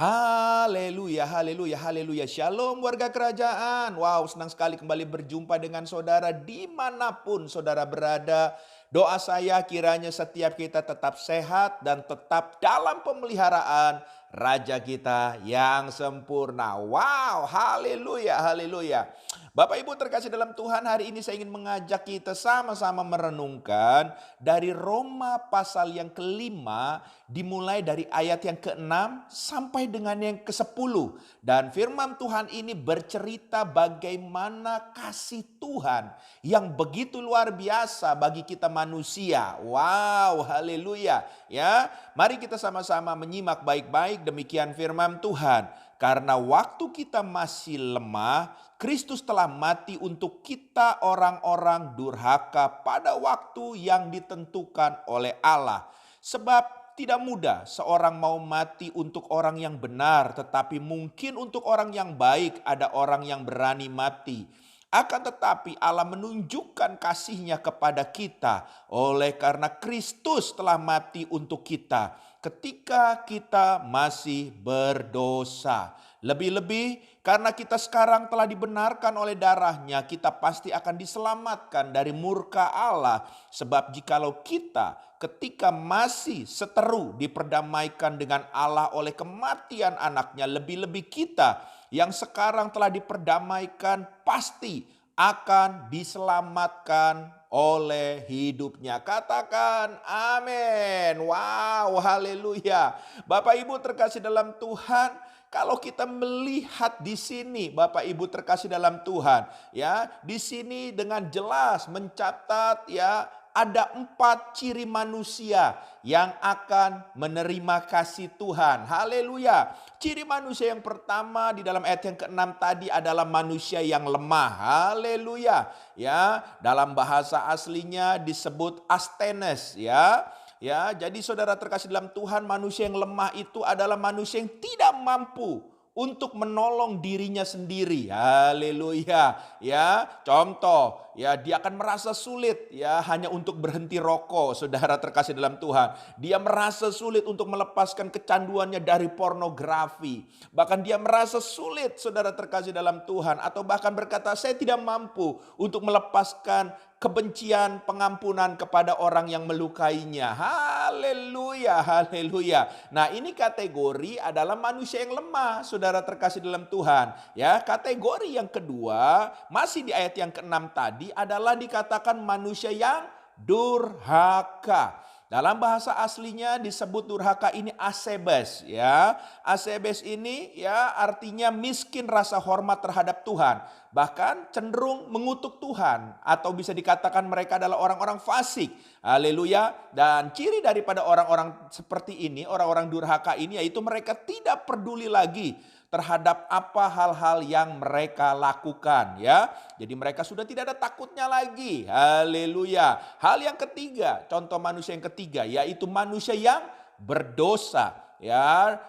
Haleluya, haleluya, haleluya. Shalom warga kerajaan. Wow, senang sekali kembali berjumpa dengan saudara dimanapun saudara berada. Doa saya kiranya setiap kita tetap sehat dan tetap dalam pemeliharaan Raja kita yang sempurna. Wow, haleluya, haleluya. Bapak Ibu terkasih dalam Tuhan, hari ini saya ingin mengajak kita sama-sama merenungkan dari Roma pasal yang kelima, dimulai dari ayat yang ke-6 sampai dengan yang ke-10. Dan firman Tuhan ini bercerita bagaimana kasih Tuhan yang begitu luar biasa bagi kita manusia. Wow, haleluya. Ya, mari kita sama-sama menyimak baik-baik demikian firman Tuhan. Karena waktu kita masih lemah, Kristus telah mati untuk kita orang-orang durhaka pada waktu yang ditentukan oleh Allah. Sebab tidak mudah seorang mau mati untuk orang yang benar, tetapi mungkin untuk orang yang baik ada orang yang berani mati. Akan tetapi Allah menunjukkan kasih-Nya kepada kita oleh karena Kristus telah mati untuk kita ketika kita masih berdosa. Lebih-lebih karena kita sekarang telah dibenarkan oleh darah-Nya, kita pasti akan diselamatkan dari murka Allah. Sebab jikalau kita ketika masih seteru diperdamaikan dengan Allah oleh kematian anaknya, lebih-lebih kita yang sekarang telah diperdamaikan pasti akan diselamatkan oleh hidupnya. Katakan amin. Wow, haleluya. Bapak Ibu terkasih dalam Tuhan, kalau kita melihat di sini, Bapak Ibu terkasih dalam Tuhan, ya, di sini dengan jelas mencatat, ya, ada 4 ciri manusia yang akan menerima kasih Tuhan. Haleluya. Ciri manusia yang pertama di dalam ayat yang ke-6 tadi adalah manusia yang lemah. Haleluya. Ya, dalam bahasa aslinya disebut asthenes, ya. Ya, jadi saudara terkasih dalam Tuhan, manusia yang lemah itu adalah manusia yang tidak mampu untuk menolong dirinya sendiri. Haleluya. Ya, contoh, ya, dia akan merasa sulit, ya, hanya untuk berhenti rokok, saudara terkasih dalam Tuhan. Dia merasa sulit untuk melepaskan kecanduannya dari pornografi. Bahkan dia merasa sulit, saudara terkasih dalam Tuhan, atau bahkan berkata, saya tidak mampu untuk melepaskan kebencian, pengampunan kepada orang yang melukainya. Haleluya, haleluya. Nah, ini kategori adalah manusia yang lemah, saudara terkasih dalam Tuhan. Ya, kategori yang kedua, masih di ayat yang ke-6 tadi adalah dikatakan manusia yang durhaka. Dalam bahasa aslinya disebut durhaka ini asebes, ya. Asebes ini, ya, artinya miskin rasa hormat terhadap Tuhan, bahkan cenderung mengutuk Tuhan, atau bisa dikatakan mereka adalah orang-orang fasik. Haleluya. Dan ciri daripada orang-orang seperti ini, orang-orang durhaka ini, yaitu mereka tidak peduli lagi terhadap apa hal-hal yang mereka lakukan, ya. Jadi mereka sudah tidak ada takutnya lagi. Haleluya. Hal yang ketiga, contoh manusia yang ketiga, yaitu manusia yang berdosa, ya.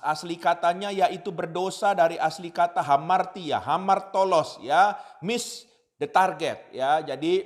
Asli katanya yaitu berdosa dari asli kata hamartia, hamartolos, ya, miss the target, ya. Jadi,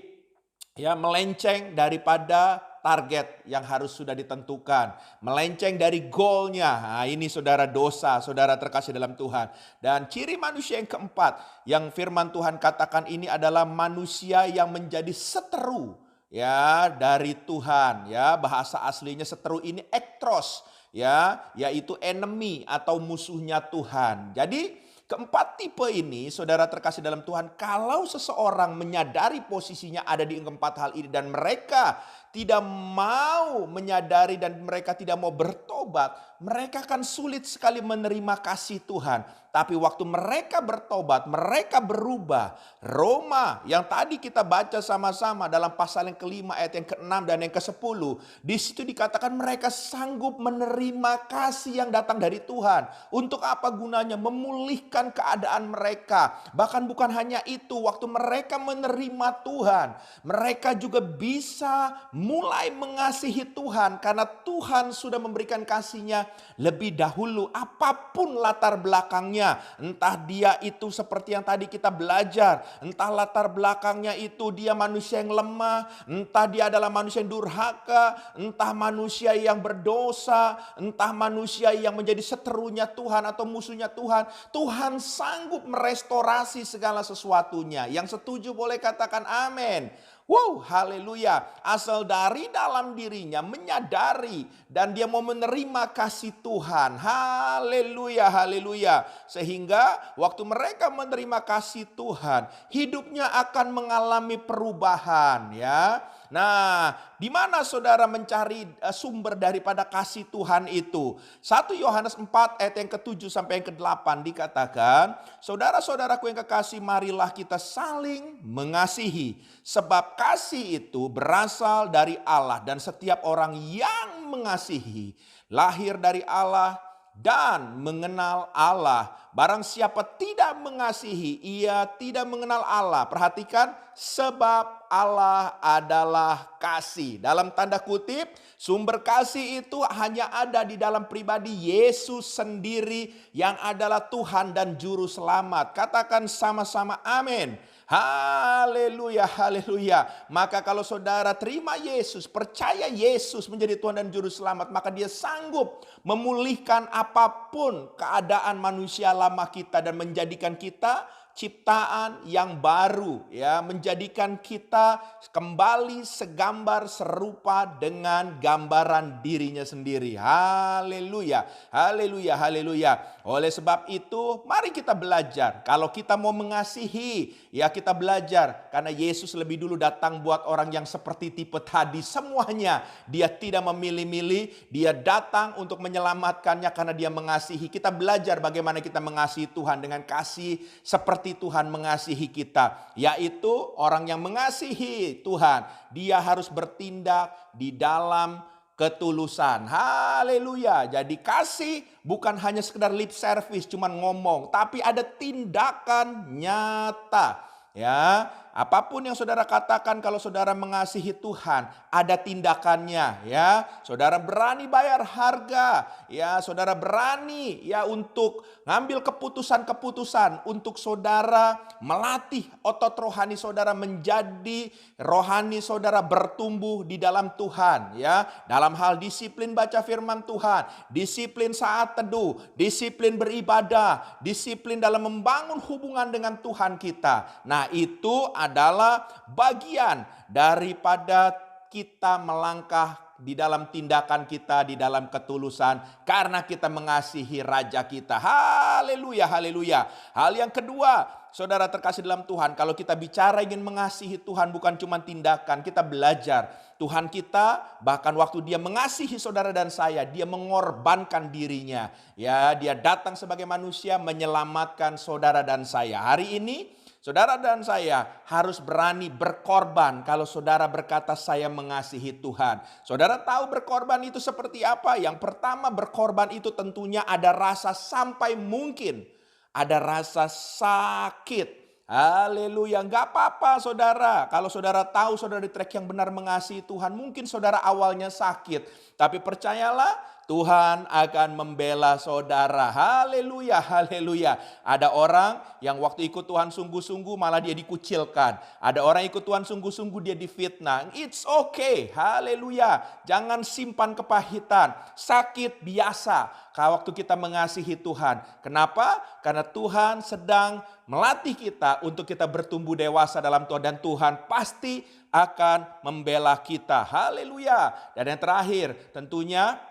ya, melenceng daripada target yang harus sudah ditentukan. Melenceng dari goalnya. Nah, ini saudara dosa, saudara terkasih dalam Tuhan. Dan ciri manusia yang keempat yang firman Tuhan katakan ini adalah manusia yang menjadi seteru, ya, dari Tuhan. Ya, bahasa aslinya seteru ini ektros, ya, yaitu enemy atau musuhnya Tuhan. Jadi keempat tipe ini, saudara terkasih dalam Tuhan, kalau seseorang menyadari posisinya ada di keempat hal ini dan mereka tidak mau menyadari dan mereka tidak mau bertobat, mereka akan sulit sekali menerima kasih Tuhan. Tapi waktu mereka bertobat, mereka berubah. Roma yang tadi kita baca sama-sama dalam pasal yang kelima ayat yang ke-6 dan yang ke-10. Di situ dikatakan mereka sanggup menerima kasih yang datang dari Tuhan. Untuk apa gunanya? Memulihkan keadaan mereka. Bahkan bukan hanya itu, waktu mereka menerima Tuhan, mereka juga bisa mulai mengasihi Tuhan karena Tuhan sudah memberikan kasih-Nya lebih dahulu, apapun latar belakangnya. hidupnya. Entah dia itu seperti yang tadi kita belajar, entah latar belakangnya itu dia manusia yang lemah, entah dia adalah manusia yang durhaka, entah manusia yang berdosa, entah manusia yang menjadi seterunya Tuhan atau musuhnya Tuhan. Tuhan sanggup merestorasi segala sesuatunya. Yang setuju boleh katakan amin. Wow, haleluya. Asal dari dalam dirinya menyadari dan dia mau menerima kasih Tuhan. Haleluya, haleluya. Sehingga waktu mereka menerima kasih Tuhan, hidupnya akan mengalami perubahan ya. Nah, di mana saudara mencari sumber daripada kasih Tuhan itu? 1 Yohanes 4 ayat yang ke-7 sampai yang ke-8 dikatakan, saudara-saudaraku yang kekasih, marilah kita saling mengasihi. Sebab kasih itu berasal dari Allah dan setiap orang yang mengasihi lahir dari Allah dan mengenal Allah. Barang siapa tidak mengasihi, ia tidak mengenal Allah. Perhatikan, sebab Allah adalah kasih. Dalam tanda kutip, sumber kasih itu hanya ada di dalam pribadi Yesus sendiri yang adalah Tuhan dan Juru Selamat. Katakan sama-sama amin. Haleluya, haleluya. Maka kalau saudara terima Yesus, percaya Yesus menjadi Tuhan dan Juru Selamat, maka dia sanggup memulihkan apapun keadaan manusia lama kita dan menjadikan kita ciptaan yang baru ya, menjadikan kita kembali segambar serupa dengan gambaran dirinya sendiri. Haleluya, haleluya, haleluya. Oleh sebab itu mari kita belajar. Kalau kita mau mengasihi, ya kita belajar karena Yesus lebih dulu datang buat orang yang seperti tipe tadi. Semuanya dia tidak memilih-milih, dia datang untuk menyelamatkannya karena dia mengasihi. Kita belajar bagaimana kita mengasihi Tuhan dengan kasih seperti Tuhan mengasihi kita, yaitu orang yang mengasihi Tuhan, dia harus bertindak di dalam ketulusan. Haleluya. Jadi kasih bukan hanya sekedar lip service, cuman ngomong, tapi ada tindakan nyata. Ya, apapun yang saudara katakan kalau saudara mengasihi Tuhan, ada tindakannya ya. Saudara berani bayar harga, ya, saudara berani ya untuk ngambil keputusan-keputusan untuk saudara melatih otot rohani saudara menjadi rohani saudara bertumbuh di dalam Tuhan ya. Dalam hal disiplin baca firman Tuhan, disiplin saat teduh, disiplin beribadah, disiplin dalam membangun hubungan dengan Tuhan kita. Nah, itu adalah bagian daripada kita melangkah di dalam tindakan kita, di dalam ketulusan, karena kita mengasihi Raja kita. Haleluya, haleluya. Hal yang kedua, saudara terkasih dalam Tuhan, kalau kita bicara ingin mengasihi Tuhan bukan cuma tindakan, kita belajar. Tuhan kita bahkan waktu dia mengasihi saudara dan saya, dia mengorbankan dirinya. Ya, dia datang sebagai manusia menyelamatkan saudara dan saya. Hari ini saudara dan saya harus berani berkorban kalau saudara berkata saya mengasihi Tuhan. Saudara tahu berkorban itu seperti apa? Yang pertama, berkorban itu tentunya ada rasa sampai mungkin. Ada rasa sakit. Haleluya, gak apa-apa saudara. Kalau saudara tahu saudara di track yang benar mengasihi Tuhan, mungkin saudara awalnya sakit. Tapi percayalah, Tuhan akan membela saudara. Haleluya, haleluya. Ada orang yang waktu ikut Tuhan sungguh-sungguh malah dia dikucilkan. Ada orang ikut Tuhan sungguh-sungguh dia difitnah. It's okay, haleluya. Jangan simpan kepahitan. Sakit biasa kalau waktu kita mengasihi Tuhan. Kenapa? Karena Tuhan sedang melatih kita untuk kita bertumbuh dewasa dalam Tuhan. Dan Tuhan pasti akan membela kita. Haleluya. Dan yang terakhir tentunya,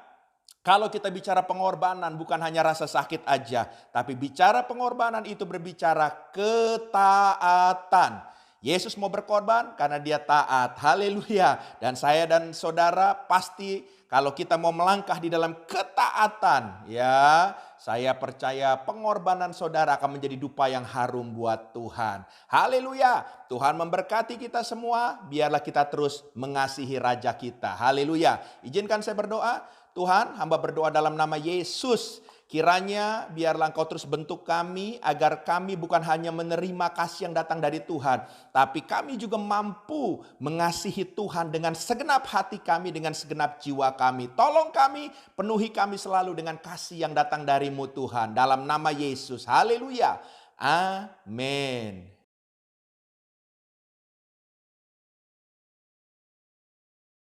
kalau kita bicara pengorbanan bukan hanya rasa sakit aja. Tapi bicara pengorbanan itu berbicara ketaatan. Yesus mau berkorban karena dia taat. Haleluya. Dan saya dan saudara pasti kalau kita mau melangkah di dalam ketaatan, ya, saya percaya pengorbanan saudara akan menjadi dupa yang harum buat Tuhan. Haleluya. Tuhan memberkati kita semua. Biarlah kita terus mengasihi Raja kita. Haleluya. Izinkan saya berdoa. Tuhan, hamba berdoa dalam nama Yesus. Kiranya biarlah Engkau terus bentuk kami agar kami bukan hanya menerima kasih yang datang dari Tuhan, tapi kami juga mampu mengasihi Tuhan dengan segenap hati kami, dengan segenap jiwa kami. Tolong kami, penuhi kami selalu dengan kasih yang datang dari-Mu Tuhan. Dalam nama Yesus, haleluya, amin.